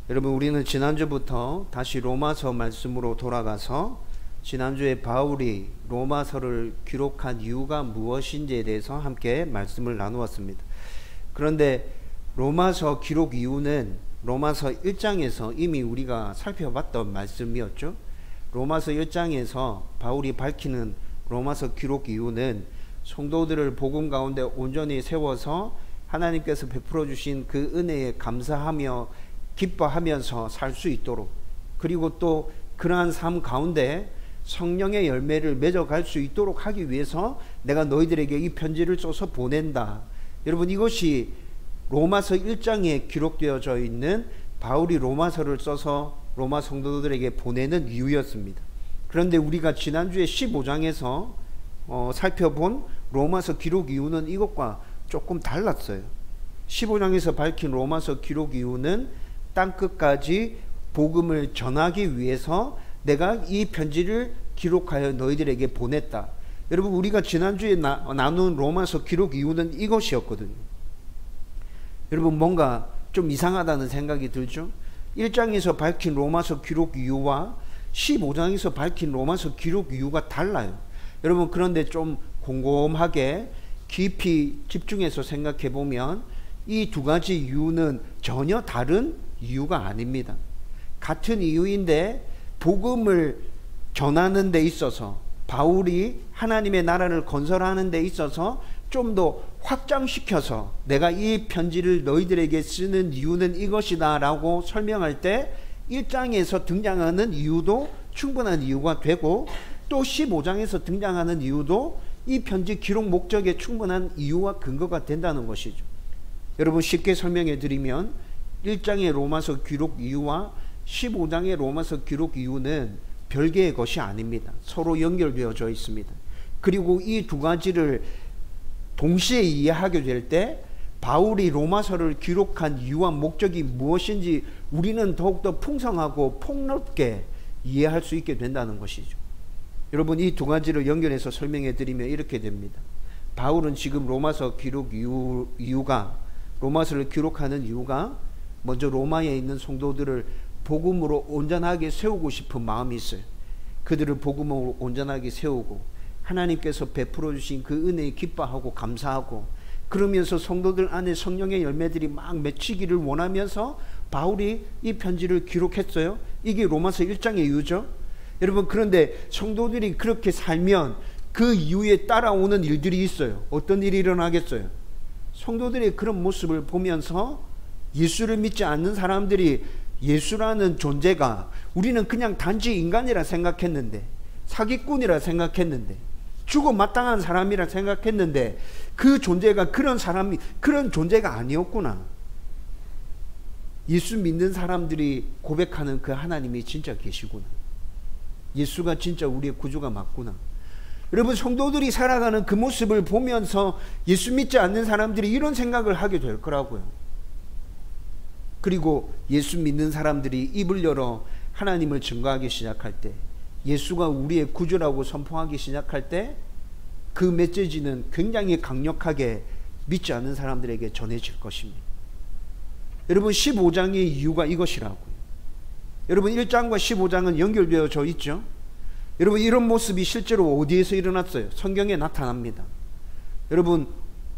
여러분, 우리는 지난주부터 다시 로마서 말씀으로 돌아가서 지난주에 바울이 로마서를 기록한 이유가 무엇인지에 대해서 함께 말씀을 나누었습니다. 그런데 로마서 기록 이유는 로마서 1장에서 이미 우리가 살펴봤던 말씀이었죠. 로마서 1장에서 바울이 밝히는 로마서 기록 이유는 성도들을 복음 가운데 온전히 세워서 하나님께서 베풀어 주신 그 은혜에 감사하며 기뻐하면서 살 수 있도록, 그리고 또 그러한 삶 가운데 성령의 열매를 맺어갈 수 있도록 하기 위해서 내가 너희들에게 이 편지를 써서 보낸다. 여러분, 이것이 로마서 1장에 기록되어져 있는 바울이 로마서를 써서 로마 성도들에게 보내는 이유였습니다. 그런데 우리가 지난주에 15장에서 살펴본 로마서 기록 이유는 이것과 조금 달랐어요. 15장에서 밝힌 로마서 기록 이유는 땅끝까지 복음을 전하기 위해서 내가 이 편지를 기록하여 너희들에게 보냈다. 여러분, 우리가 지난주에 나눈 로마서 기록 이유는 이것이었거든요. 여러분, 뭔가 좀 이상하다는 생각이 들죠? 1장에서 밝힌 로마서 기록 이유와 15장에서 밝힌 로마서 기록 이유가 달라요. 여러분, 그런데 좀 곰곰하게 깊이 집중해서 생각해 보면 이 두 가지 이유는 전혀 다른 이유가 아닙니다. 같은 이유인데 복음을 전하는 데 있어서, 바울이 하나님의 나라를 건설하는 데 있어서 좀 더 확장시켜서 내가 이 편지를 너희들에게 쓰는 이유는 이것이다 라고 설명할 때 1장에서 등장하는 이유도 충분한 이유가 되고, 또 15장에서 등장하는 이유도 이 편지 기록 목적에 충분한 이유와 근거가 된다는 것이죠. 여러분, 쉽게 설명해 드리면 1장의 로마서 기록 이유와 15장의 로마서 기록 이유는 별개의 것이 아닙니다. 서로 연결되어져 있습니다. 그리고 이 두 가지를 동시에 이해하게 될 때 바울이 로마서를 기록한 이유와 목적이 무엇인지 우리는 더욱더 풍성하고 폭넓게 이해할 수 있게 된다는 것이죠. 여러분, 이 두 가지를 연결해서 설명해 드리면 이렇게 됩니다. 바울은 지금 로마서 기록 이유가, 로마서를 기록하는 이유가 먼저 로마에 있는 성도들을 복음으로 온전하게 세우고 싶은 마음이 있어요. 그들을 복음으로 온전하게 세우고 하나님께서 베풀어 주신 그 은혜에 기뻐하고 감사하고, 그러면서 성도들 안에 성령의 열매들이 막 맺히기를 원하면서 바울이 이 편지를 기록했어요. 이게 로마서 1장의 이유죠. 여러분, 그런데 성도들이 그렇게 살면 그 이유에 따라오는 일들이 있어요. 어떤 일이 일어나겠어요? 성도들의 그런 모습을 보면서 예수를 믿지 않는 사람들이 예수라는 존재가, 우리는 그냥 단지 인간이라 생각했는데, 사기꾼이라 생각했는데, 죽어 마땅한 사람이라 생각했는데, 그 존재가 그런 존재가 아니었구나. 예수 믿는 사람들이 고백하는 그 하나님이 진짜 계시구나. 예수가 진짜 우리의 구주가 맞구나. 여러분, 성도들이 살아가는 그 모습을 보면서 예수 믿지 않는 사람들이 이런 생각을 하게 될 거라고요. 그리고 예수 믿는 사람들이 입을 열어 하나님을 증거하기 시작할 때, 예수가 우리의 구주라고 선포하기 시작할 때 그 메시지는 굉장히 강력하게 믿지 않는 사람들에게 전해질 것입니다. 여러분, 15장의 이유가 이것이라고요. 여러분, 1장과 15장은 연결되어져 있죠. 여러분, 이런 모습이 실제로 어디에서 일어났어요? 성경에 나타납니다. 여러분,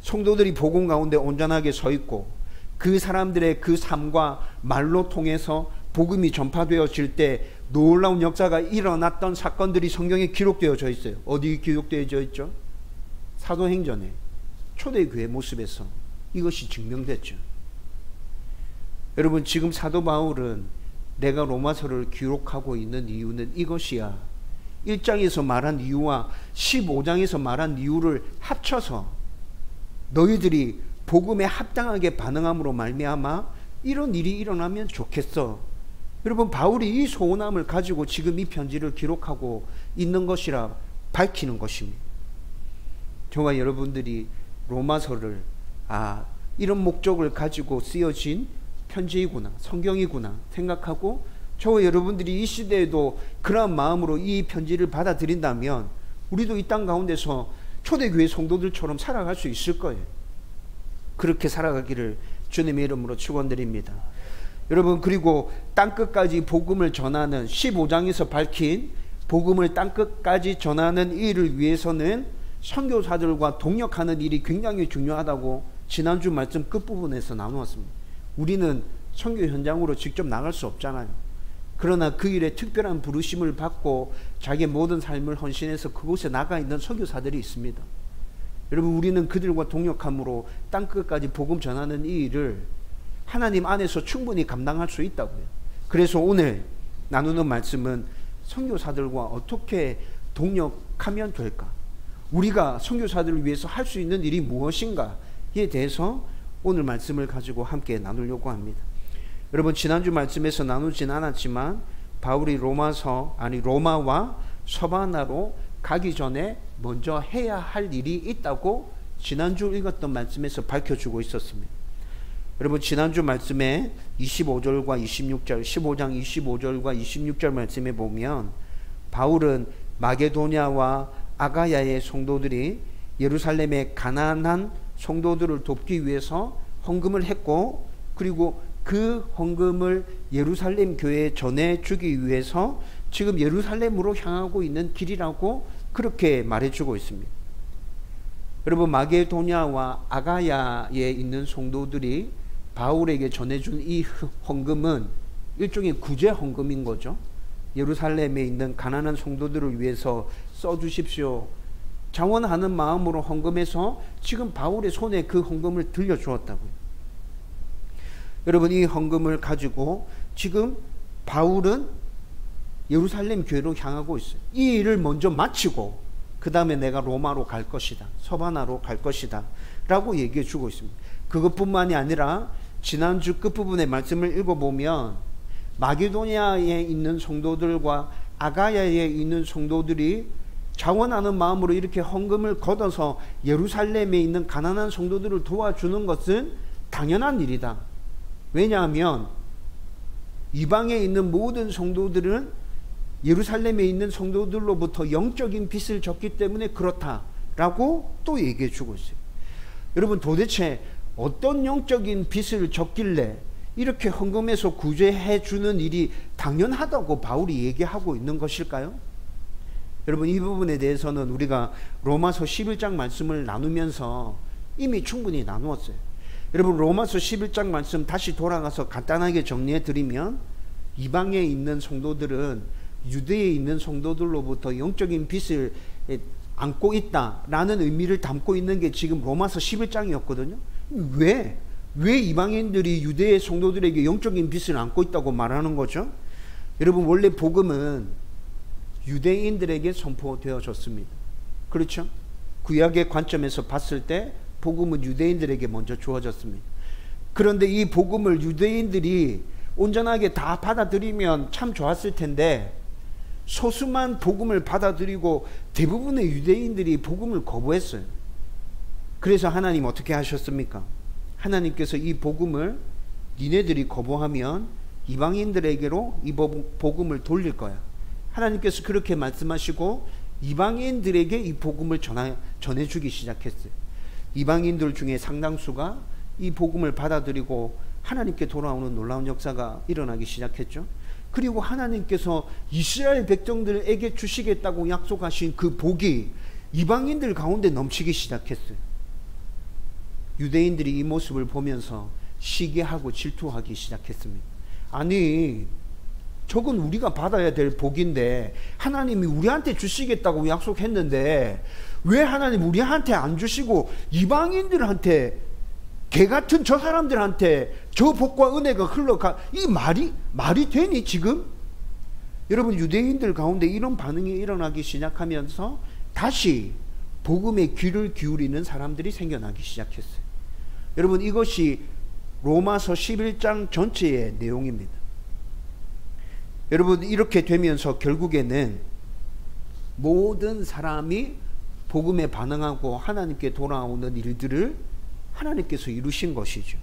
성도들이 복음 가운데 온전하게 서 있고 그 사람들의 그 삶과 말로 통해서 복음이 전파되어질 때 놀라운 역사가 일어났던 사건들이 성경에 기록되어져 있어요. 어디 기록되어져 있죠? 사도행전에 초대교회 모습에서 이것이 증명됐죠. 여러분, 지금 사도 바울은 내가 로마서를 기록하고 있는 이유는 이것이야, 1장에서 말한 이유와 15장에서 말한 이유를 합쳐서 너희들이 복음에 합당하게 반응함으로 말미암아 이런 일이 일어나면 좋겠어. 여러분, 바울이 이 소원함을 가지고 지금 이 편지를 기록하고 있는 것이라 밝히는 것입니다. 저와 여러분들이 로마서를 이런 목적을 가지고 쓰여진 편지이구나, 성경이구나 생각하고, 저와 여러분들이 이 시대에도 그러한 마음으로 이 편지를 받아들인다면 우리도 이 땅 가운데서 초대교회 성도들처럼 살아갈 수 있을 거예요. 그렇게 살아가기를 주님의 이름으로 축원드립니다. 여러분, 그리고 땅끝까지 복음을 전하는 15장에서 밝힌 복음을 땅끝까지 전하는 일을 위해서는 선교사들과 동역하는 일이 굉장히 중요하다고 지난주 말씀 끝부분에서 나누었습니다. 우리는 선교 현장으로 직접 나갈 수 없잖아요. 그러나 그 일에 특별한 부르심을 받고 자기의 모든 삶을 헌신해서 그곳에 나가 있는 선교사들이 있습니다. 여러분, 우리는 그들과 동역함으로 땅끝까지 복음 전하는 이 일을 하나님 안에서 충분히 감당할 수 있다고요. 그래서 오늘 나누는 말씀은 선교사들과 어떻게 동역하면 될까? 우리가 선교사들을 위해서 할 수 있는 일이 무엇인가에 대해서 오늘 말씀을 가지고 함께 나누려고 합니다. 여러분, 지난주 말씀에서 나누진 않았지만 바울이 로마와 서바나로 가기 전에 먼저 해야 할 일이 있다고 지난주 읽었던 말씀에서 밝혀주고 있었습니다. 여러분, 지난주 말씀에 25절과 26절, 15장 25절과 26절 말씀에 보면 바울은 마게도냐와 아가야의 성도들이 예루살렘의 가난한 성도들을 돕기 위해서 헌금을 했고, 그리고 그 헌금을 예루살렘 교회에 전해주기 위해서 지금 예루살렘으로 향하고 있는 길이라고 그렇게 말해주고 있습니다. 여러분, 마게도냐와 아가야에 있는 성도들이 바울에게 전해준 이 헌금은 일종의 구제 헌금인 거죠. 예루살렘에 있는 가난한 성도들을 위해서 써주십시오, 자원하는 마음으로 헌금해서 지금 바울의 손에 그 헌금을 들려주었다고요. 여러분, 이 헌금을 가지고 지금 바울은 예루살렘 교회로 향하고 있어요. 이 일을 먼저 마치고 그 다음에 내가 로마로 갈 것이다, 서바나로 갈 것이다 라고 얘기해 주고 있습니다. 그것뿐만이 아니라 지난주 끝부분의 말씀을 읽어보면 마게도냐에 있는 성도들과 아가야에 있는 성도들이 자원하는 마음으로 이렇게 헌금을 걷어서 예루살렘에 있는 가난한 성도들을 도와주는 것은 당연한 일이다. 왜냐하면 이방에 있는 모든 성도들은 예루살렘에 있는 성도들로부터 영적인 빚을 졌기 때문에 그렇다라고 또 얘기해 주고 있어요. 여러분, 도대체 어떤 영적인 빚을 졌길래 이렇게 헌금해서 구제해 주는 일이 당연하다고 바울이 얘기하고 있는 것일까요? 여러분, 이 부분에 대해서는 우리가 로마서 11장 말씀을 나누면서 이미 충분히 나누었어요. 여러분, 로마서 11장 말씀 다시 돌아가서 간단하게 정리해 드리면 이방에 있는 성도들은 유대에 있는 성도들로부터 영적인 빚을 안고 있다라는 의미를 담고 있는 게 지금 로마서 11장이었거든요. 왜 이방인들이 유대의 성도들에게 영적인 빚을 안고 있다고 말하는 거죠? 여러분, 원래 복음은 유대인들에게 선포되어졌습니다. 그렇죠? 구약의 관점에서 봤을 때 복음은 유대인들에게 먼저 주어졌습니다. 그런데 이 복음을 유대인들이 온전하게 다 받아들이면 참 좋았을 텐데 소수만 복음을 받아들이고 대부분의 유대인들이 복음을 거부했어요. 그래서 하나님 어떻게 하셨습니까? 하나님께서 이 복음을 니네들이 거부하면 이방인들에게로 이 복음을 돌릴 거야. 하나님께서 그렇게 말씀하시고 이방인들에게 이 복음을 전해주기 시작했어요. 이방인들 중에 상당수가 이 복음을 받아들이고 하나님께 돌아오는 놀라운 역사가 일어나기 시작했죠. 그리고 하나님께서 이스라엘 백성들에게 주시겠다고 약속하신 그 복이 이방인들 가운데 넘치기 시작했어요. 유대인들이 이 모습을 보면서 시기하고 질투하기 시작했습니다. 아니, 저건 우리가 받아야 될 복인데 하나님이 우리한테 주시겠다고 약속했는데 왜 하나님 우리한테 안 주시고 이방인들한테, 개같은 저 사람들한테 저 복과 은혜가 흘러가, 이 말이 되니 지금? 여러분, 유대인들 가운데 이런 반응이 일어나기 시작하면서 다시 복음에 귀를 기울이는 사람들이 생겨나기 시작했어요. 여러분, 이것이 로마서 11장 전체의 내용입니다. 여러분, 이렇게 되면서 결국에는 모든 사람이 복음에 반응하고 하나님께 돌아오는 일들을 하나님께서 이루신 것이죠.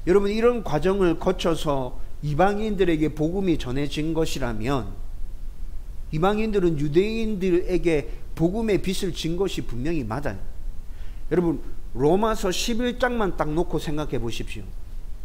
여러분, 이런 과정을 거쳐서 이방인들에게 복음이 전해진 것이라면 이방인들은 유대인들에게 복음의 빚을 진 것이 분명히 맞아요. 여러분, 로마서 11장만 딱 놓고 생각해 보십시오.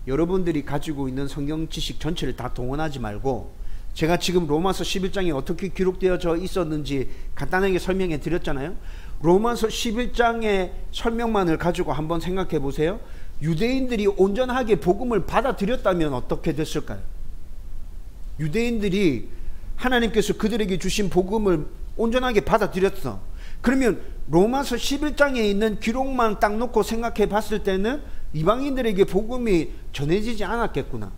여러분들이 가지고 있는 성경 지식 전체를 다 동원하지 말고 제가 지금 로마서 11장에 어떻게 기록되어져 있었는지 간단하게 설명해 드렸잖아요. 로마서 11장의 설명만을 가지고 한번 생각해 보세요. 유대인들이 온전하게 복음을 받아들였다면 어떻게 됐을까요? 유대인들이 하나님께서 그들에게 주신 복음을 온전하게 받아들였어. 그러면 로마서 11장에 있는 기록만 딱 놓고 생각해 봤을 때는 이방인들에게 복음이 전해지지 않았겠구나.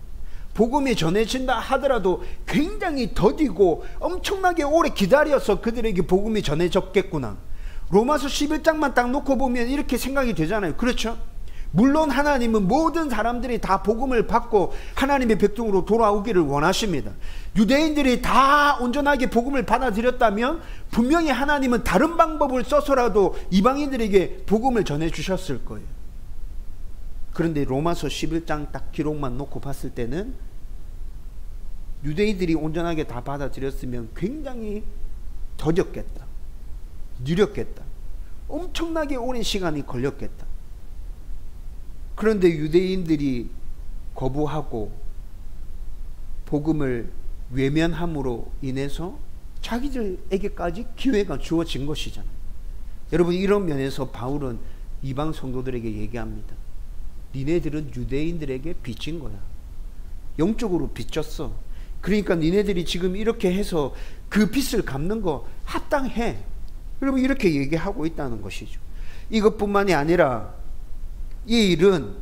복음이 전해진다 하더라도 굉장히 더디고 엄청나게 오래 기다려서 그들에게 복음이 전해졌겠구나. 로마서 11장만 딱 놓고 보면 이렇게 생각이 되잖아요. 그렇죠? 물론 하나님은 모든 사람들이 다 복음을 받고 하나님의 백성으로 돌아오기를 원하십니다. 유대인들이 다 온전하게 복음을 받아들였다면 분명히 하나님은 다른 방법을 써서라도 이방인들에게 복음을 전해주셨을 거예요. 그런데 로마서 11장 딱 기록만 놓고 봤을 때는 유대인들이 온전하게 다 받아들였으면 굉장히 더뎠겠다, 느렸겠다, 엄청나게 오랜 시간이 걸렸겠다. 그런데 유대인들이 거부하고 복음을 외면함으로 인해서 자기들에게까지 기회가 주어진 것이잖아요. 여러분, 이런 면에서 바울은 이방 성도들에게 얘기합니다. 니네들은 유대인들에게 빚진 거야. 영적으로 빚졌어. 그러니까 니네들이 지금 이렇게 해서 그 빚을 갚는 거 합당해. 여러분, 이렇게 얘기하고 있다는 것이죠. 이것뿐만이 아니라 이 일은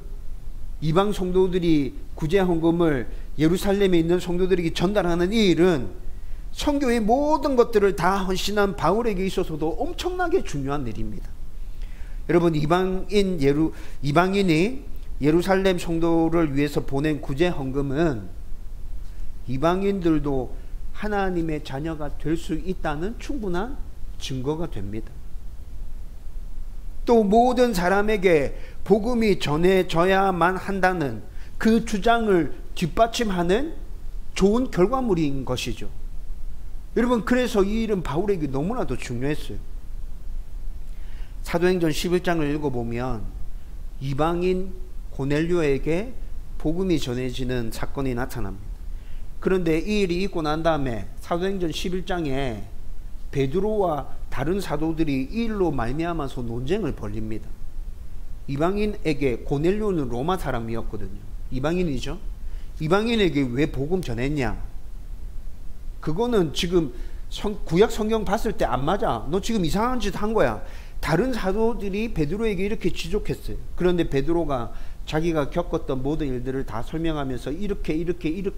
이방 성도들이 구제 헌금을 예루살렘에 있는 성도들에게 전달하는 이 일은 선교의 모든 것들을 다 헌신한 바울에게 있어서도 엄청나게 중요한 일입니다. 여러분, 이방인이 예루살렘 성도를 위해서 보낸 구제 헌금은 이방인들도 하나님의 자녀가 될 수 있다는 충분한 증거가 됩니다. 또 모든 사람에게 복음이 전해져야만 한다는 그 주장을 뒷받침하는 좋은 결과물인 것이죠. 여러분, 그래서 이 일은 바울에게 너무나도 중요했어요. 사도행전 11장을 읽어보면 이방인 고넬료에게 복음이 전해지는 사건이 나타납니다. 그런데 이 일이 있고 난 다음에 사도행전 11장에 베드로와 다른 사도들이 이 일로 말미암아서 논쟁을 벌입니다. 이방인에게, 고넬료는 로마 사람이었거든요. 이방인이죠. 이방인에게 왜 복음 전했냐? 그거는 지금 구약 성경 봤을 때 안 맞아. 너 지금 이상한 짓 한 거야. 다른 사도들이 베드로에게 이렇게 지적했어요. 그런데 베드로가 자기가 겪었던 모든 일들을 다 설명하면서 이렇게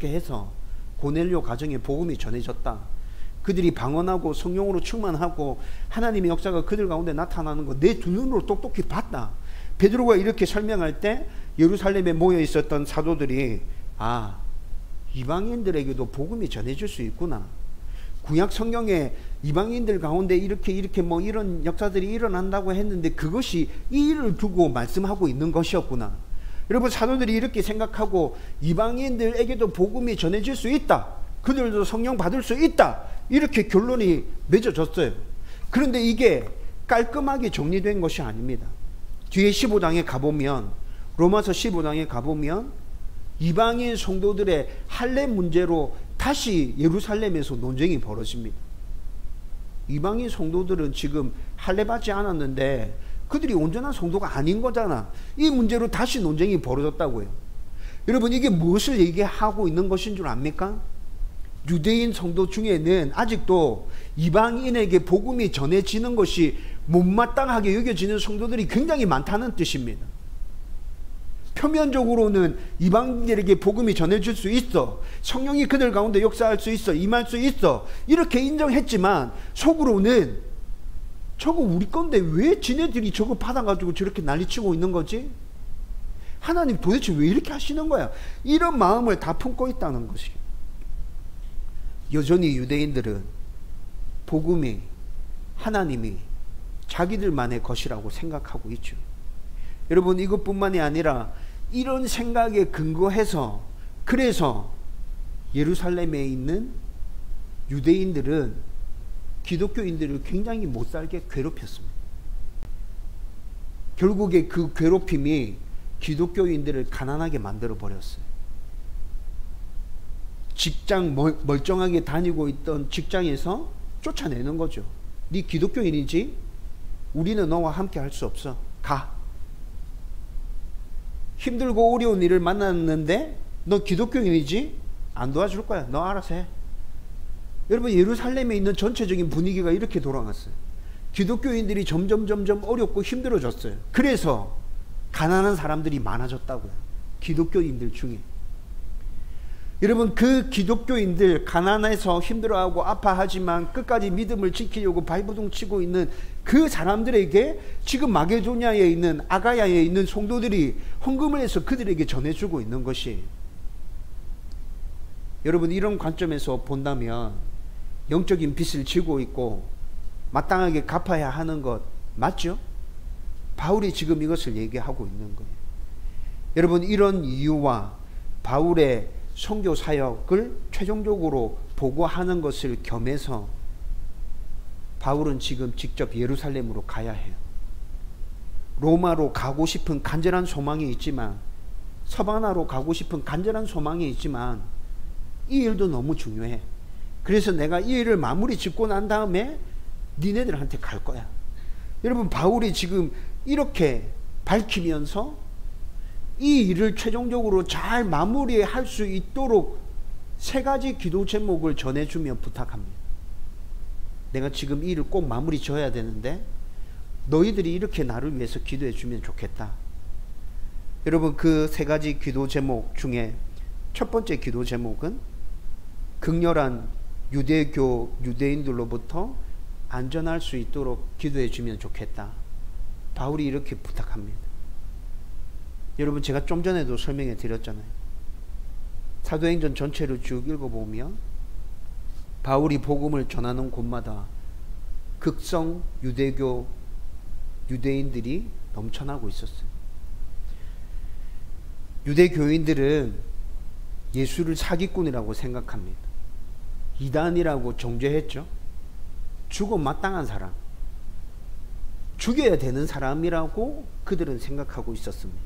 해서 고넬료 가정에 복음이 전해졌다. 그들이 방언하고 성령으로 충만하고 하나님의 역사가 그들 가운데 나타나는 거 내 두 눈으로 똑똑히 봤다. 베드로가 이렇게 설명할 때 예루살렘에 모여 있었던 사도들이 이방인들에게도 복음이 전해질 수 있구나. 구약 성경에 이방인들 가운데 이렇게 뭐 이런 역사들이 일어난다고 했는데 그것이 이 일을 두고 말씀하고 있는 것이었구나. 여러분, 사도들이 이렇게 생각하고 이방인들에게도 복음이 전해질 수 있다. 그들도 성령 받을 수 있다. 이렇게 결론이 맺어졌어요. 그런데 이게 깔끔하게 정리된 것이 아닙니다. 뒤에 15장에 가보면, 로마서 15장에 가보면 이방인 성도들의 할례 문제로 다시 예루살렘에서 논쟁이 벌어집니다. 이방인 성도들은 지금 할례 받지 않았는데 그들이 온전한 성도가 아닌 거잖아. 이 문제로 다시 논쟁이 벌어졌다고요. 여러분, 이게 무엇을 얘기하고 있는 것인 줄 압니까? 유대인 성도 중에는 아직도 이방인에게 복음이 전해지는 것이 못마땅하게 여겨지는 성도들이 굉장히 많다는 뜻입니다. 표면적으로는 이방인들에게 복음이 전해질 수 있어, 성령이 그들 가운데 역사할 수 있어, 임할 수 있어, 이렇게 인정했지만 속으로는 저거 우리 건데 왜 지네들이 저거 받아가지고 저렇게 난리치고 있는 거지? 하나님 도대체 왜 이렇게 하시는 거야? 이런 마음을 다 품고 있다는 것이에요. 여전히 유대인들은 복음이, 하나님이 자기들만의 것이라고 생각하고 있죠. 여러분, 이것뿐만이 아니라 이런 생각에 근거해서, 그래서 예루살렘에 있는 유대인들은 기독교인들을 굉장히 못살게 괴롭혔습니다. 결국에 그 괴롭힘이 기독교인들을 가난하게 만들어 버렸어요. 직장 멀쩡하게 다니고 있던 직장에서 쫓아내는 거죠. 네 기독교인이지? 우리는 너와 함께 할 수 없어. 가. 힘들고 어려운 일을 만났는데 너 기독교인이지? 안 도와줄 거야. 너 알아서 해. 여러분, 예루살렘에 있는 전체적인 분위기가 이렇게 돌아갔어요. 기독교인들이 점점 어렵고 힘들어졌어요. 그래서 가난한 사람들이 많아졌다고요. 기독교인들 중에. 여러분, 그 기독교인들, 가난해서 힘들어하고 아파하지만 끝까지 믿음을 지키려고 발버둥 치고 있는 그 사람들에게 지금 마게도냐에 있는, 아가야에 있는 성도들이 헌금을 해서 그들에게 전해주고 있는 것이, 여러분, 이런 관점에서 본다면 영적인 빚을 지고 있고 마땅하게 갚아야 하는 것 맞죠? 바울이 지금 이것을 얘기하고 있는 거예요. 여러분, 이런 이유와 바울의 선교 사역을 최종적으로 보고하는 것을 겸해서 바울은 지금 직접 예루살렘으로 가야 해요. 로마로 가고 싶은 간절한 소망이 있지만, 서바나로 가고 싶은 간절한 소망이 있지만, 이 일도 너무 중요해. 그래서 내가 이 일을 마무리 짓고 난 다음에 니네들한테 갈 거야. 여러분, 바울이 지금 이렇게 밝히면서 이 일을 최종적으로 잘 마무리할 수 있도록 3가지 기도 제목을 전해주며 부탁합니다. 내가 지금 이 일을 꼭 마무리 지어야 되는데 너희들이 이렇게 나를 위해서 기도해 주면 좋겠다. 여러분, 그 3가지 기도 제목 중에 첫 번째 기도 제목은 극렬한 유대교 유대인들로부터 안전할 수 있도록 기도해 주면 좋겠다. 바울이 이렇게 부탁합니다. 여러분, 제가 좀 전에도 설명해 드렸잖아요. 사도행전 전체를 쭉 읽어보면 바울이 복음을 전하는 곳마다 극성 유대교 유대인들이 넘쳐나고 있었어요. 유대교인들은 예수를 사기꾼이라고 생각합니다. 이단이라고 정죄했죠. 죽어 마땅한 사람, 죽여야 되는 사람이라고 그들은 생각하고 있었습니다.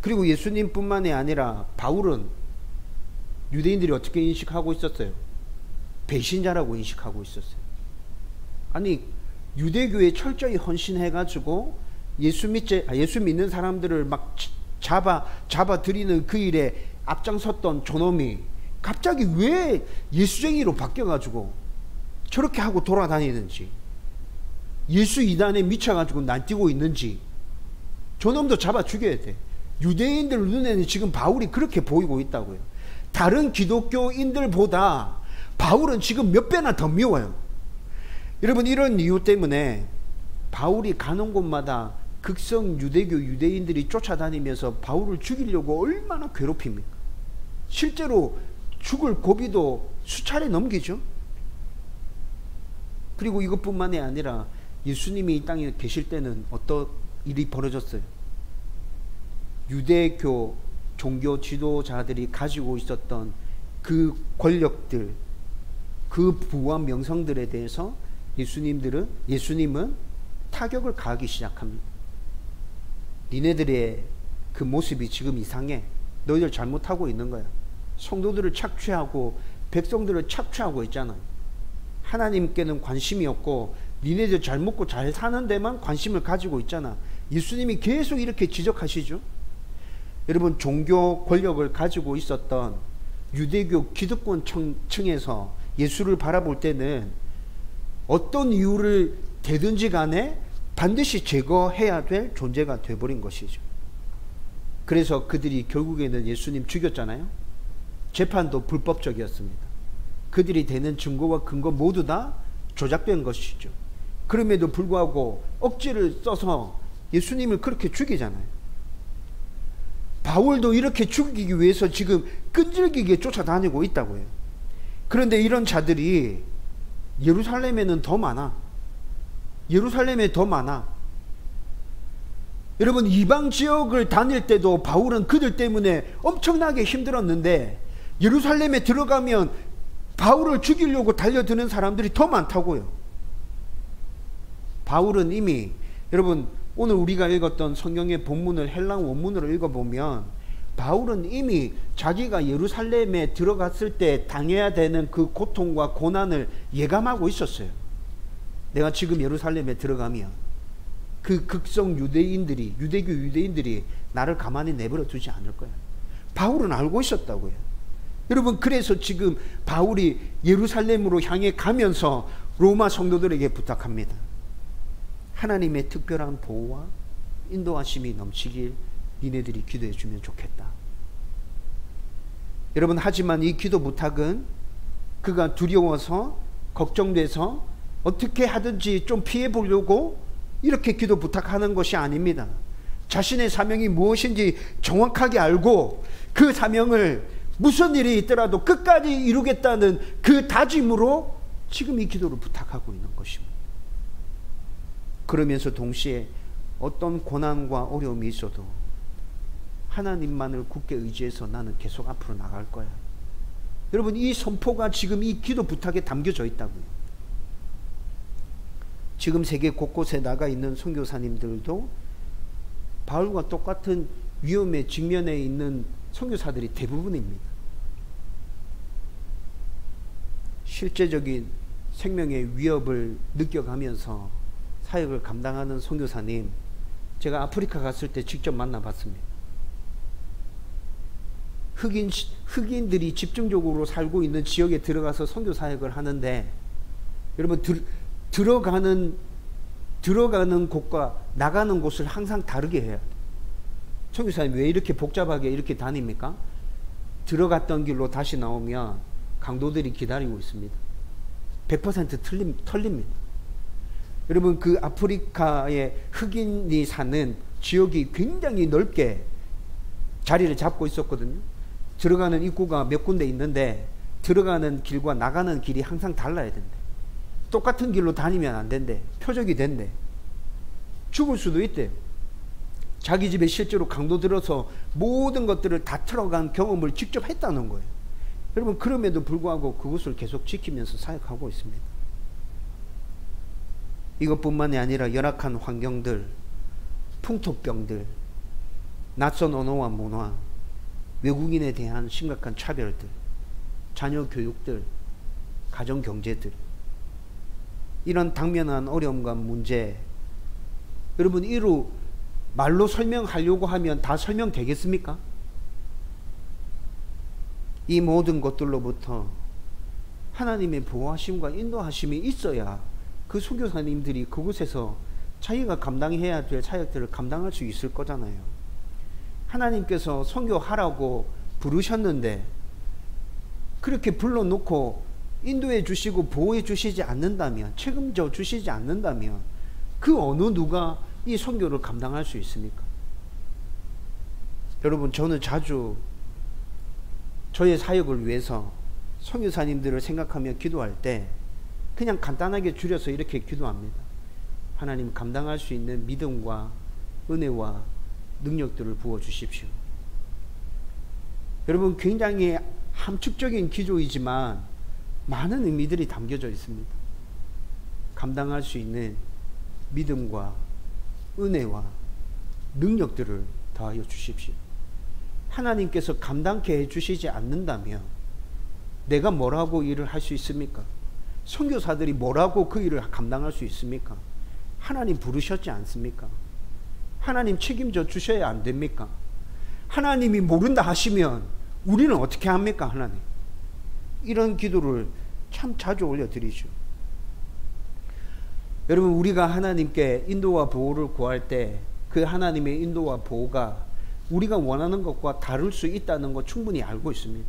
그리고 예수님뿐만이 아니라 바울은 유대인들이 어떻게 인식하고 있었어요? 배신자라고 인식하고 있었어요. 아니, 유대교에 철저히 헌신해가지고 예수 믿는 사람들을 막 잡아들이는 그 일에 앞장섰던 저놈이 갑자기 왜 예수쟁이로 바뀌어가지고 저렇게 하고 돌아다니는지, 예수 이단에 미쳐가지고 날뛰고 있는지 저놈도 잡아 죽여야 돼. 유대인들 눈에는 지금 바울이 그렇게 보이고 있다고요. 다른 기독교인들보다 바울은 지금 몇 배나 더 미워요. 여러분, 이런 이유 때문에 바울이 가는 곳마다 극성 유대교 유대인들이 쫓아다니면서 바울을 죽이려고 얼마나 괴롭힙니까? 실제로 죽을 고비도 수차례 넘기죠. 그리고 이것뿐만이 아니라 예수님이 이 땅에 계실 때는 어떤 일이 벌어졌어요? 유대교 종교 지도자들이 가지고 있었던 그 권력들, 그 부와 명성들에 대해서 예수님은 타격을 가하기 시작합니다. 니네들의 그 모습이 지금 이상해. 너희들 잘못하고 있는 거야. 성도들을 착취하고 백성들을 착취하고 있잖아. 하나님께는 관심이 없고 니네들 잘 먹고 잘 사는 데만 관심을 가지고 있잖아. 예수님이 계속 이렇게 지적하시죠. 여러분, 종교 권력을 가지고 있었던 유대교 기득권 층에서 예수를 바라볼 때는 어떤 이유를 대든지 간에 반드시 제거해야 될 존재가 되어버린 것이죠. 그래서 그들이 결국에는 예수님 죽였잖아요. 재판도 불법적이었습니다. 그들이 대는 증거와 근거 모두 다 조작된 것이죠. 그럼에도 불구하고 억지를 써서 예수님을 그렇게 죽이잖아요. 바울도 이렇게 죽이기 위해서 지금 끈질기게 쫓아다니고 있다고요. 그런데 이런 자들이 예루살렘에는 더 많아. 예루살렘에 더 많아. 여러분, 이방 지역을 다닐 때도 바울은 그들 때문에 엄청나게 힘들었는데 예루살렘에 들어가면 바울을 죽이려고 달려드는 사람들이 더 많다고요. 바울은 이미, 여러분, 오늘 우리가 읽었던 성경의 본문을 헬랑 원문으로 읽어보면 바울은 이미 자기가 예루살렘에 들어갔을 때 당해야 되는 그 고통과 고난을 예감하고 있었어요. 내가 지금 예루살렘에 들어가면 그 극성 유대인들이, 유대교 유대인들이 나를 가만히 내버려 두지 않을 거야. 바울은 알고 있었다고요. 여러분, 그래서 지금 바울이 예루살렘으로 향해 가면서 로마 성도들에게 부탁합니다. 하나님의 특별한 보호와 인도하심이 넘치길 니네들이 기도해 주면 좋겠다. 여러분, 하지만 이 기도 부탁은 그가 두려워서 걱정돼서 어떻게 하든지 좀 피해 보려고 이렇게 기도 부탁하는 것이 아닙니다. 자신의 사명이 무엇인지 정확하게 알고 그 사명을 무슨 일이 있더라도 끝까지 이루겠다는 그 다짐으로 지금 이 기도를 부탁하고 있는 것입니다. 그러면서 동시에 어떤 고난과 어려움이 있어도 하나님만을 굳게 의지해서 나는 계속 앞으로 나갈 거야. 여러분, 이 선포가 지금 이 기도 부탁에 담겨져 있다고요. 지금 세계 곳곳에 나가 있는 선교사님들도 바울과 똑같은 위험에 직면해 있는 선교사들이 대부분입니다. 실제적인 생명의 위협을 느껴가면서 사역을 감당하는 선교사님, 제가 아프리카 갔을 때 직접 만나봤습니다. 흑인들이 집중적으로 살고 있는 지역에 들어가서 선교 사역을 하는데, 여러분, 들어가는 곳과 나가는 곳을 항상 다르게 해야 돼요. 선교사님 왜 이렇게 복잡하게 이렇게 다닙니까? 들어갔던 길로 다시 나오면 강도들이 기다리고 있습니다. 100% 털립니다. 여러분, 그 아프리카의 흑인이 사는 지역이 굉장히 넓게 자리를 잡고 있었거든요. 들어가는 입구가 몇 군데 있는데 들어가는 길과 나가는 길이 항상 달라야 된대. 똑같은 길로 다니면 안 된대. 표적이 된대. 죽을 수도 있대요. 자기 집에 실제로 강도 들어서 모든 것들을 다 털어간 경험을 직접 했다는 거예요. 여러분, 그럼에도 불구하고 그것을 계속 지키면서 사역하고 있습니다. 이것뿐만이 아니라 열악한 환경들, 풍토병들, 낯선 언어와 문화, 외국인에 대한 심각한 차별들, 자녀 교육들, 가정 경제들, 이런 당면한 어려움과 문제, 여러분, 이루 말로 설명하려고 하면 다 설명되겠습니까? 이 모든 것들로부터 하나님의 보호하심과 인도하심이 있어야 그 선교사님들이 그곳에서 자기가 감당해야 될 사역들을 감당할 수 있을 거잖아요. 하나님께서 선교하라고 부르셨는데 그렇게 불러놓고 인도해 주시고 보호해 주시지 않는다면, 책임져 주시지 않는다면 그 어느 누가 이 선교를 감당할 수 있습니까? 여러분, 저는 자주 저의 사역을 위해서 선교사님들을 생각하며 기도할 때 그냥 간단하게 줄여서 이렇게 기도합니다. 하나님, 감당할 수 있는 믿음과 은혜와 능력들을 부어주십시오. 여러분, 굉장히 함축적인 기도이지만 많은 의미들이 담겨져 있습니다. 감당할 수 있는 믿음과 은혜와 능력들을 더하여 주십시오. 하나님께서 감당케 해주시지 않는다면 내가 뭐라고 일을 할 수 있습니까? 선교사들이 뭐라고 그 일을 감당할 수 있습니까? 하나님 부르셨지 않습니까? 하나님 책임져 주셔야 안 됩니까? 하나님이 모른다 하시면 우리는 어떻게 합니까, 하나님? 이런 기도를 참 자주 올려드리죠. 여러분, 우리가 하나님께 인도와 보호를 구할 때 그 하나님의 인도와 보호가 우리가 원하는 것과 다를 수 있다는 거 충분히 알고 있습니다.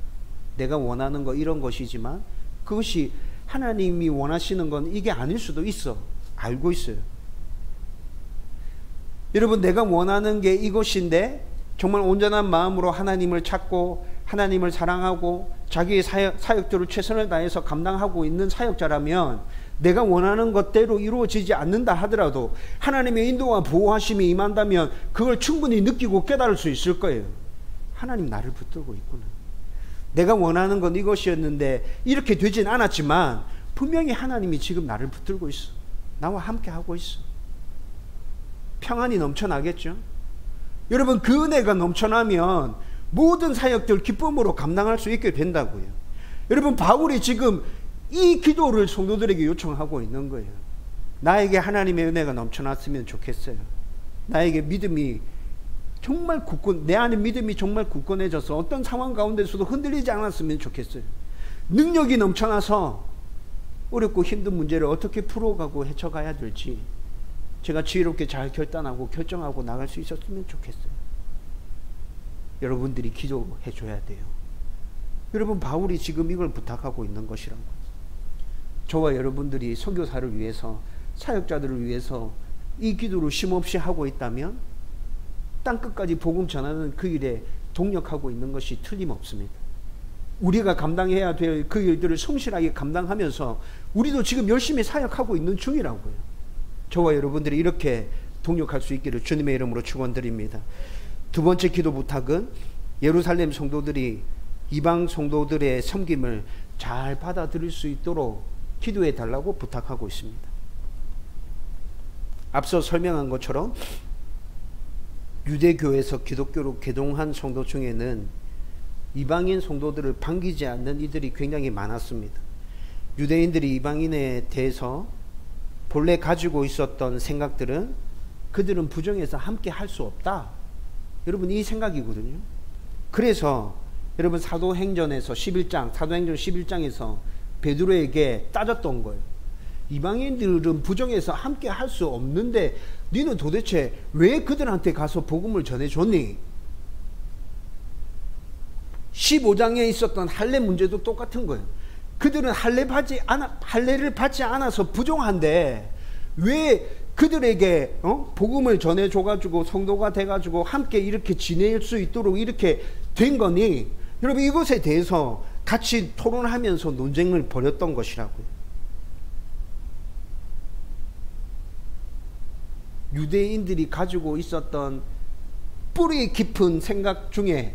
내가 원하는 거 이런 것이지만 그것이 하나님이 원하시는 건 이게 아닐 수도 있어. 알고 있어요. 여러분, 내가 원하는 게 이것인데 정말 온전한 마음으로 하나님을 찾고 하나님을 사랑하고 자기의 사역들을 최선을 다해서 감당하고 있는 사역자라면 내가 원하는 것대로 이루어지지 않는다 하더라도 하나님의 인도와 보호하심이 임한다면 그걸 충분히 느끼고 깨달을 수 있을 거예요. 하나님 나를 붙들고 있구나. 내가 원하는 건 이것이었는데 이렇게 되진 않았지만 분명히 하나님이 지금 나를 붙들고 있어. 나와 함께 하고 있어. 평안이 넘쳐나겠죠. 여러분, 그 은혜가 넘쳐나면 모든 사역들 기쁨으로 감당할 수 있게 된다고요. 여러분, 바울이 지금 이 기도를 성도들에게 요청하고 있는 거예요. 나에게 하나님의 은혜가 넘쳐났으면 좋겠어요. 나에게 믿음이 정말 내 안에 믿음이 정말 굳건해져서 어떤 상황 가운데서도 흔들리지 않았으면 좋겠어요. 능력이 넘쳐나서 어렵고 힘든 문제를 어떻게 풀어가고 헤쳐가야 될지 제가 지혜롭게 잘 결단하고 결정하고 나갈 수 있었으면 좋겠어요. 여러분들이 기도해 줘야 돼요. 여러분, 바울이 지금 이걸 부탁하고 있는 것이라고. 저와 여러분들이 선교사를 위해서, 사역자들을 위해서 이 기도를 쉼없이 하고 있다면 땅끝까지 복음 전하는 그 일에 동력하고 있는 것이 틀림없습니다. 우리가 감당해야 될 그 일들을 성실하게 감당하면서 우리도 지금 열심히 사역하고 있는 중이라고요. 저와 여러분들이 이렇게 동력할 수 있기를 주님의 이름으로 축원드립니다. 두 번째 기도 부탁은 예루살렘 성도들이 이방 성도들의 섬김을 잘 받아들일 수 있도록 기도해 달라고 부탁하고 있습니다. 앞서 설명한 것처럼 유대교에서 기독교로 개종한 성도 중에는 이방인 성도들을 반기지 않는 이들이 굉장히 많았습니다. 유대인들이 이방인에 대해서 본래 가지고 있었던 생각들은 그들은 부정해서 함께 할 수 없다. 여러분, 이 생각이거든요. 그래서 여러분, 사도행전 11장에서 베드로에게 따졌던 거예요. 이방인들은 부정해서 함께 할 수 없는데 너는 도대체 왜 그들한테 가서 복음을 전해줬니? 15장에 있었던 할례 문제도 똑같은 거예요. 그들은 할례를 받지 않아서 부정한데 왜 그들에게 복음을 전해줘가지고 성도가 돼가지고 함께 이렇게 지낼 수 있도록 이렇게 된 거니? 여러분, 이것에 대해서 같이 토론하면서 논쟁을 벌였던 것이라고요. 유대인들이 가지고 있었던 뿌리 깊은 생각 중에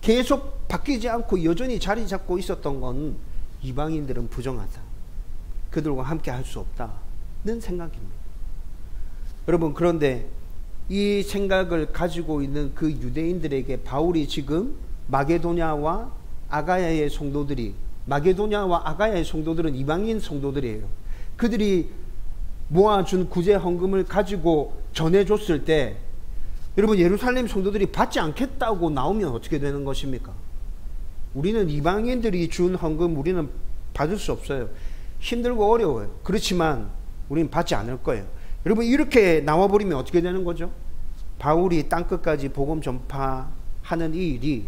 계속 바뀌지 않고 여전히 자리 잡고 있었던 건 이방인들은 부정하다, 그들과 함께 할 수 없다는 생각입니다. 여러분, 그런데 이 생각을 가지고 있는 그 유대인들에게 바울이 지금 마게도냐와 아가야의 성도들은 이방인 성도들이에요. 그들이 모아준 구제 헌금을 가지고 전해줬을 때 여러분, 예루살렘 성도들이 받지 않겠다고 나오면 어떻게 되는 것입니까? 우리는 이방인들이 준 헌금 우리는 받을 수 없어요. 힘들고 어려워요. 그렇지만 우리는 받지 않을 거예요. 여러분, 이렇게 나와버리면 어떻게 되는 거죠? 바울이 땅끝까지 복음 전파하는 이 일이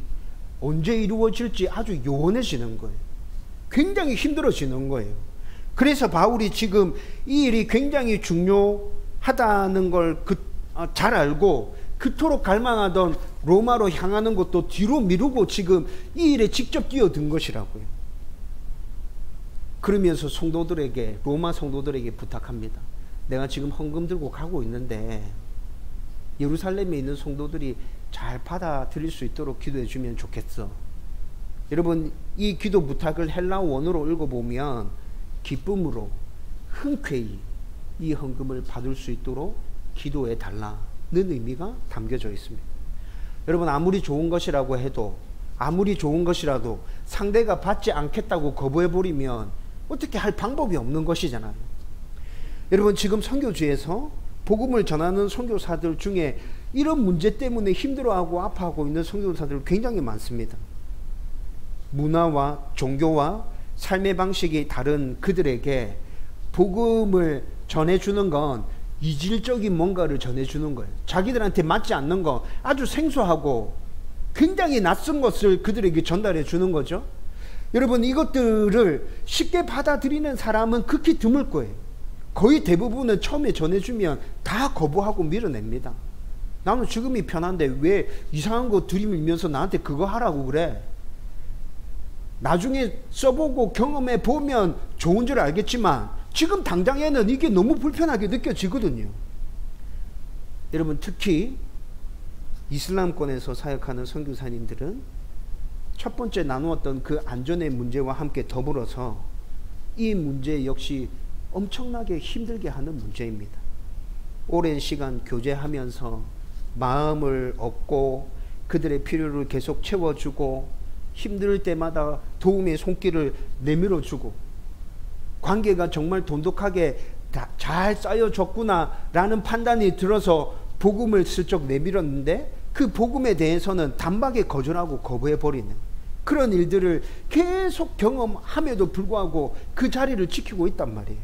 언제 이루어질지 아주 요원해지는 거예요. 굉장히 힘들어지는 거예요. 그래서 바울이 지금 이 일이 굉장히 중요하다는 걸 잘 알고 그토록 갈망하던 로마로 향하는 것도 뒤로 미루고 지금 이 일에 직접 뛰어든 것이라고요. 그러면서 로마 성도들에게 부탁합니다. 내가 지금 헌금 들고 가고 있는데 예루살렘에 있는 성도들이 잘 받아들일 수 있도록 기도해 주면 좋겠어. 여러분, 이 기도 부탁을 헬라어 원어로 읽어보면 기쁨으로 흔쾌히 이 헌금을 받을 수 있도록 기도해 달라는 의미가 담겨져 있습니다. 여러분, 아무리 좋은 것이라도 상대가 받지 않겠다고 거부해버리면 어떻게 할 방법이 없는 것이잖아요. 여러분, 지금 선교지에서 복음을 전하는 선교사들 중에 이런 문제 때문에 힘들어하고 아파하고 있는 선교사들 굉장히 많습니다. 문화와 종교와 삶의 방식이 다른 그들에게 복음을 전해주는 건 이질적인 뭔가를 전해주는 거예요. 자기들한테 맞지 않는 거, 아주 생소하고 굉장히 낯선 것을 그들에게 전달해 주는 거죠. 여러분, 이것들을 쉽게 받아들이는 사람은 극히 드물 거예요. 거의 대부분은 처음에 전해주면 다 거부하고 밀어냅니다. 나는 지금이 편한데 왜 이상한 거 들이밀면서 나한테 그거 하라고 그래? 나중에 써보고 경험해 보면 좋은 줄 알겠지만 지금 당장에는 이게 너무 불편하게 느껴지거든요. 여러분, 특히 이슬람권에서 사역하는 선교사님들은 첫 번째 나누었던 그 안전의 문제와 함께 더불어서 이 문제 역시 엄청나게 힘들게 하는 문제입니다. 오랜 시간 교제하면서 마음을 얻고 그들의 필요를 계속 채워주고 힘들 때마다 도움의 손길을 내밀어주고 관계가 정말 돈독하게 잘 쌓여졌구나 라는 판단이 들어서 복음을 슬쩍 내밀었는데 그 복음에 대해서는 단박에 거절하고 거부해버리는 그런 일들을 계속 경험함에도 불구하고 그 자리를 지키고 있단 말이에요.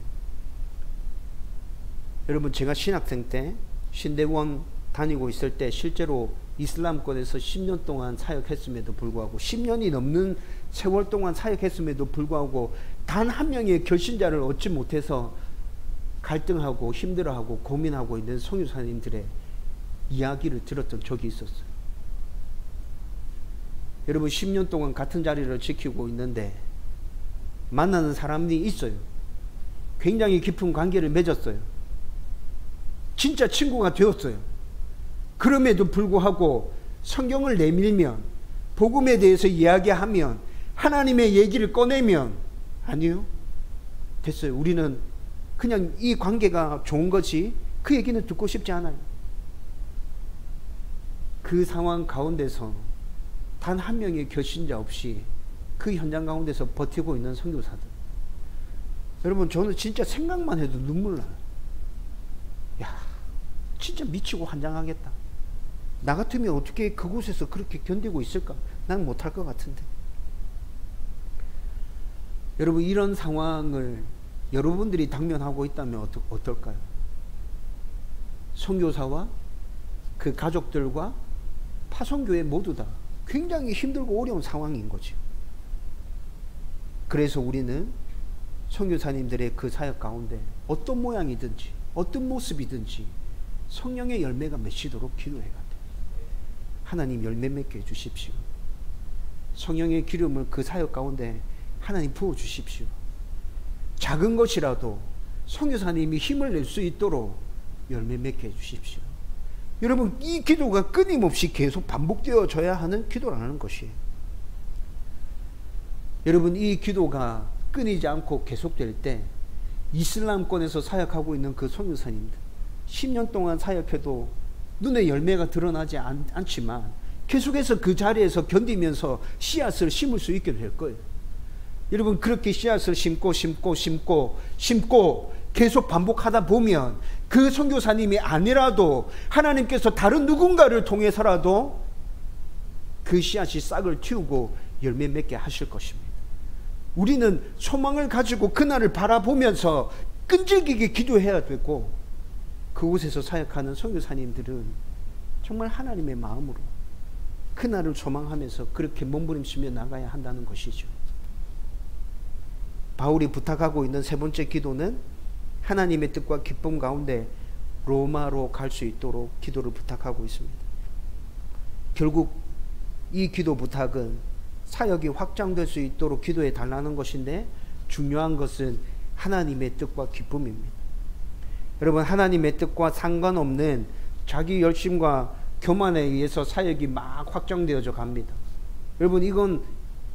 여러분, 제가 신학생 때 신대원 다니고 있을 때 실제로 이슬람권에서 10년 동안 사역했음에도 불구하고 10년이 넘는 세월 동안 사역했음에도 불구하고 단 한 명의 결신자를 얻지 못해서 갈등하고 힘들어하고 고민하고 있는 선교사님들의 이야기를 들었던 적이 있었어요. 여러분, 10년 동안 같은 자리를 지키고 있는데 만나는 사람이 있어요. 굉장히 깊은 관계를 맺었어요. 진짜 친구가 되었어요. 그럼에도 불구하고 성경을 내밀면, 복음에 대해서 이야기하면, 하나님의 얘기를 꺼내면 아니요, 됐어요. 우리는 그냥 이 관계가 좋은 거지 그 얘기는 듣고 싶지 않아요. 그 상황 가운데서 단 한 명의 결신자 없이 그 현장 가운데서 버티고 있는 선교사들, 여러분, 저는 진짜 생각만 해도 눈물 나요. 야, 진짜 미치고 환장하겠다. 나 같으면 어떻게 그곳에서 그렇게 견디고 있을까? 난 못할 것 같은데. 여러분, 이런 상황을 여러분들이 당면하고 있다면 어떨까요? 선교사와 그 가족들과 파송교회 모두 다 굉장히 힘들고 어려운 상황인 거죠. 그래서 우리는 선교사님들의 그 사역 가운데 어떤 모양이든지 어떤 모습이든지 성령의 열매가 맺히도록 기도해야 돼. 하나님 열매 맺게 해주십시오. 성령의 기름을 그 사역 가운데 하나님 부어주십시오. 작은 것이라도 선교사님이 힘을 낼 수 있도록 열매 맺게 해주십시오. 여러분, 이 기도가 끊임없이 계속 반복되어져야 하는 기도라는 것이에요. 여러분, 이 기도가 끊이지 않고 계속될 때 이슬람권에서 사역하고 있는 그 선교사님들 10년 동안 사역해도 눈에 열매가 드러나지 않지만 계속해서 그 자리에서 견디면서 씨앗을 심을 수 있게 될 거예요. 여러분, 그렇게 씨앗을 심고 계속 반복하다 보면 그 선교사님이 아니라도 하나님께서 다른 누군가를 통해서라도 그 씨앗이 싹을 틔우고 열매 맺게 하실 것입니다. 우리는 소망을 가지고 그날을 바라보면서 끈질기게 기도해야 되고, 그곳에서 사역하는 선교사님들은 정말 하나님의 마음으로 그날을 소망하면서 그렇게 몸부림치며 나가야 한다는 것이죠. 바울이 부탁하고 있는 세 번째 기도는 하나님의 뜻과 기쁨 가운데 로마로 갈 수 있도록 기도를 부탁하고 있습니다. 결국 이 기도 부탁은 사역이 확장될 수 있도록 기도해 달라는 것인데, 중요한 것은 하나님의 뜻과 기쁨입니다. 여러분, 하나님의 뜻과 상관없는 자기 열심과 교만에 의해서 사역이 막 확장되어져 갑니다. 여러분, 이건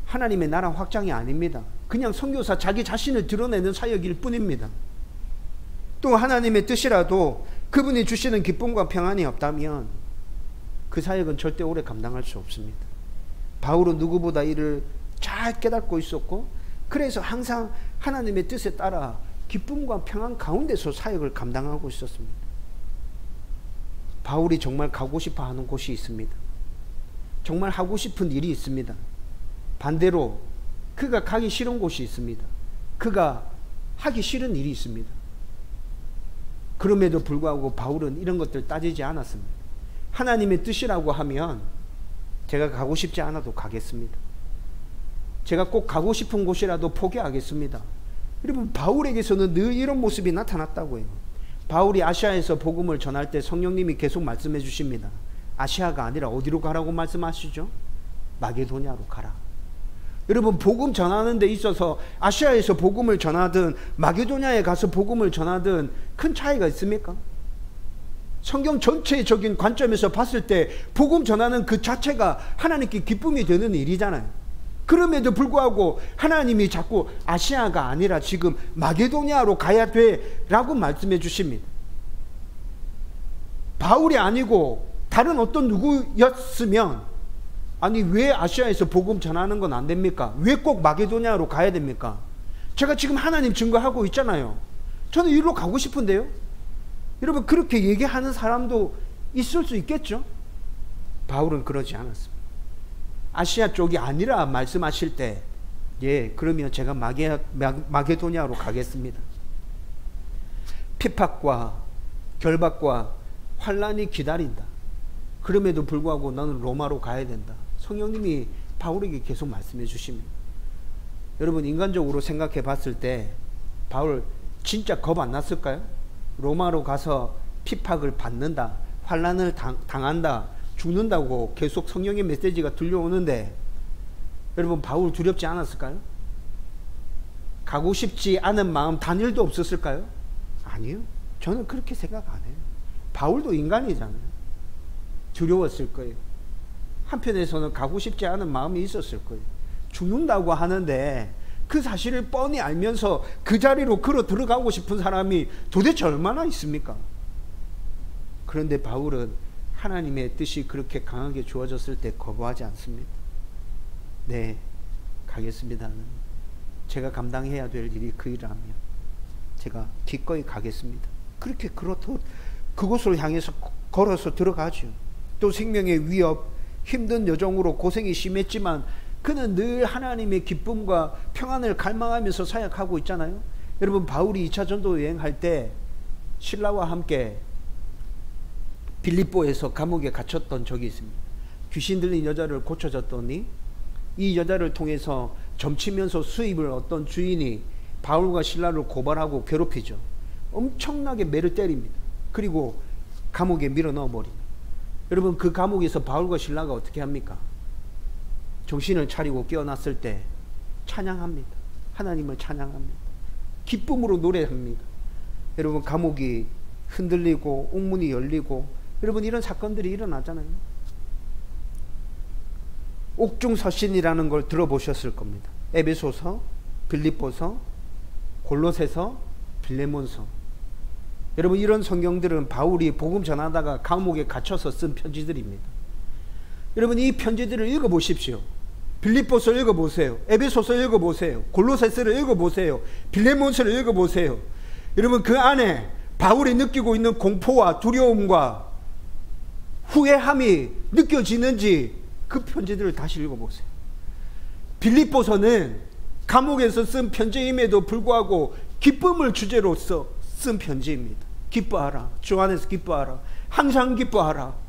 하나님의 나라 확장이 아닙니다. 그냥 선교사 자기 자신을 드러내는 사역일 뿐입니다. 또 하나님의 뜻이라도 그분이 주시는 기쁨과 평안이 없다면 그 사역은 절대 오래 감당할 수 없습니다. 바울은 누구보다 이를 잘 깨닫고 있었고, 그래서 항상 하나님의 뜻에 따라 기쁨과 평안 가운데서 사역을 감당하고 있었습니다. 바울이 정말 가고 싶어 하는 곳이 있습니다. 정말 하고 싶은 일이 있습니다. 반대로 그가 가기 싫은 곳이 있습니다. 그가 하기 싫은 일이 있습니다. 그럼에도 불구하고 바울은 이런 것들 따지지 않았습니다. 하나님의 뜻이라고 하면 제가 가고 싶지 않아도 가겠습니다. 제가 꼭 가고 싶은 곳이라도 포기하겠습니다. 여러분, 바울에게서는 늘 이런 모습이 나타났다고 해요. 바울이 아시아에서 복음을 전할 때 성령님이 계속 말씀해 주십니다. 아시아가 아니라 어디로 가라고 말씀하시죠? 마게도냐로 가라. 여러분, 복음 전하는 데 있어서 아시아에서 복음을 전하든 마게도냐에 가서 복음을 전하든 큰 차이가 있습니까? 성경 전체적인 관점에서 봤을 때 복음 전하는 그 자체가 하나님께 기쁨이 되는 일이잖아요. 그럼에도 불구하고 하나님이 자꾸 아시아가 아니라 지금 마게도냐로 가야 돼 라고 말씀해 주십니다. 바울이 아니고 다른 어떤 누구였으면, 아니 왜 아시아에서 복음 전하는 건 안 됩니까? 왜 꼭 마게도냐로 가야 됩니까? 제가 지금 하나님 증거하고 있잖아요. 저는 이리로 가고 싶은데요. 여러분, 그렇게 얘기하는 사람도 있을 수 있겠죠. 바울은 그러지 않았습니다. 아시아 쪽이 아니라 말씀하실 때, 예, 그러면 제가 마게도냐로 가겠습니다. 핍박과 결박과 환란이 기다린다. 그럼에도 불구하고 나는 로마로 가야 된다. 성령님이 바울에게 계속 말씀해 주십니다. 여러분, 인간적으로 생각해 봤을 때 바울 진짜 겁 안 났을까요? 로마로 가서 핍박을 받는다, 환란을 당한다, 죽는다고 계속 성령의 메시지가 들려오는데, 여러분, 바울 두렵지 않았을까요? 가고 싶지 않은 마음 단일도 없었을까요? 아니요. 저는 그렇게 생각 안 해요. 바울도 인간이잖아요. 두려웠을 거예요. 한편에서는 가고 싶지 않은 마음이 있었을 거예요. 죽는다고 하는데 그 사실을 뻔히 알면서 그 자리로 걸어 들어가고 싶은 사람이 도대체 얼마나 있습니까? 그런데 바울은 하나님의 뜻이 그렇게 강하게 주어졌을 때 거부하지 않습니다. 네, 가겠습니다. 제가 감당해야 될 일이 그 일이라면 제가 기꺼이 가겠습니다. 그렇게 그곳을 향해서 걸어서 들어가죠. 또 생명의 위협, 힘든 여정으로 고생이 심했지만 그는 늘 하나님의 기쁨과 평안을 갈망하면서 사역하고 있잖아요. 여러분, 바울이 2차 전도 여행할 때 신라와 함께 빌립보에서 감옥에 갇혔던 적이 있습니다. 귀신 들린 여자를 고쳐줬더니 이 여자를 통해서 점치면서 수입을 얻던 주인이 바울과 신라를 고발하고 괴롭히죠. 엄청나게 매를 때립니다. 그리고 감옥에 밀어 넣어버립니다. 여러분, 그 감옥에서 바울과 신라가 어떻게 합니까? 정신을 차리고 깨어났을 때 찬양합니다. 하나님을 찬양합니다. 기쁨으로 노래합니다. 여러분, 감옥이 흔들리고 옥문이 열리고, 여러분, 이런 사건들이 일어나잖아요. 옥중서신이라는 걸 들어보셨을 겁니다. 에베소서, 빌립보서, 골로새서, 빌레몬서. 여러분, 이런 성경들은 바울이 복음 전하다가 감옥에 갇혀서 쓴 편지들입니다. 여러분, 이 편지들을 읽어보십시오. 빌립보서를 읽어보세요. 에베소서를 읽어보세요. 골로새서를 읽어보세요. 빌레몬서를 읽어보세요. 여러분, 그 안에 바울이 느끼고 있는 공포와 두려움과 후회함이 느껴지는지 그 편지들을 다시 읽어보세요. 빌립보서는 감옥에서 쓴 편지임에도 불구하고 기쁨을 주제로 쓴 편지입니다. 기뻐하라. 주 안에서 기뻐하라. 항상 기뻐하라.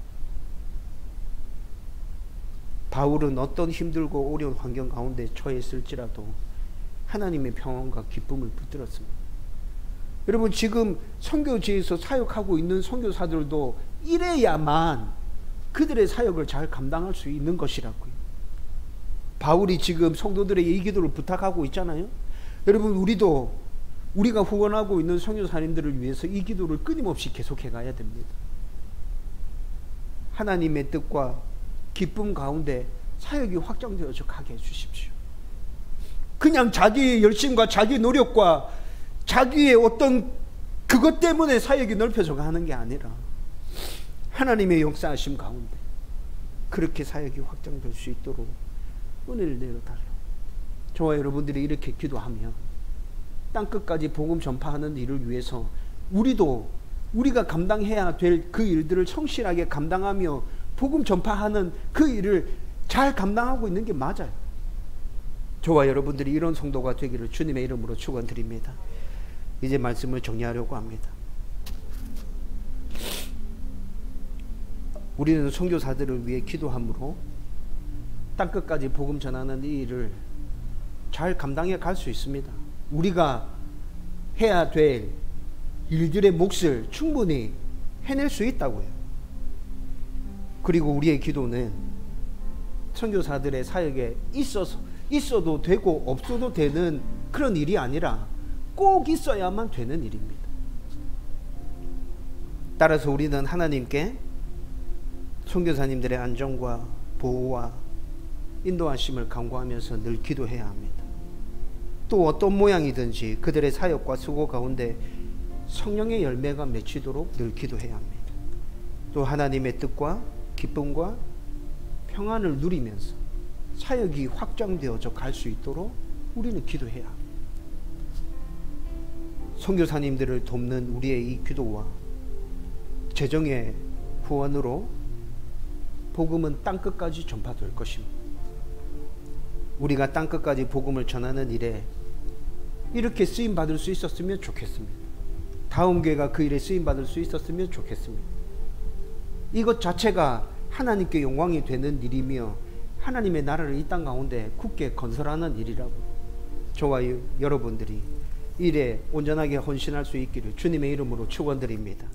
바울은 어떤 힘들고 어려운 환경 가운데 처했을지라도 하나님의 평안과 기쁨을 붙들었습니다. 여러분, 지금 선교지에서 사역하고 있는 선교사들도 이래야만 그들의 사역을 잘 감당할 수 있는 것이라고요. 바울이 지금 성도들에게 이 기도를 부탁하고 있잖아요. 여러분, 우리가 후원하고 있는 선교사님들을 위해서 이 기도를 끊임없이 계속해 가야 됩니다. 하나님의 뜻과 기쁨 가운데 사역이 확장되어져 가게 해주십시오. 그냥 자기의 열심과 자기 노력과 자기의 어떤 그것 때문에 사역이 넓혀져 가는 게 아니라 하나님의 역사하심 가운데 그렇게 사역이 확장될 수 있도록 은혜를 내려달라. 저와 여러분들이 이렇게 기도하면 땅끝까지 복음 전파하는 일을 위해서 우리가 감당해야 될 그 일들을 성실하게 감당하며 복음 전파하는 그 일을 잘 감당하고 있는 게 맞아요. 저와 여러분들이 이런 성도가 되기를 주님의 이름으로 축원드립니다. 이제 말씀을 정리하려고 합니다. 우리는 선교사들을 위해 기도함으로 땅끝까지 복음 전하는 이 일을 잘 감당해 갈 수 있습니다. 우리가 해야 될 일들의 몫을 충분히 해낼 수 있다고요. 그리고 우리의 기도는 선교사들의 사역에 있어도 되고 없어도 되는 그런 일이 아니라 꼭 있어야만 되는 일입니다. 따라서 우리는 하나님께 선교사님들의 안전과 보호와 인도하심을 간구하면서 늘 기도해야 합니다. 또 어떤 모양이든지 그들의 사역과 수고 가운데 성령의 열매가 맺히도록 늘 기도해야 합니다. 또 하나님의 뜻과 기쁨과 평안을 누리면서 사역이 확장되어져 갈 수 있도록 우리는 기도해야 합니다. 선교사님들을 돕는 우리의 이 기도와 재정의 후원으로 복음은 땅끝까지 전파될 것입니다. 우리가 땅끝까지 복음을 전하는 일에 이렇게 쓰임받을 수 있었으면 좋겠습니다. 다음 교회가 그 일에 쓰임받을 수 있었으면 좋겠습니다. 이것 자체가 하나님께 영광이 되는 일이며 하나님의 나라를 이 땅 가운데 굳게 건설하는 일이라고 저와 여러분들이 일에 온전하게 헌신할 수 있기를 주님의 이름으로 축원드립니다.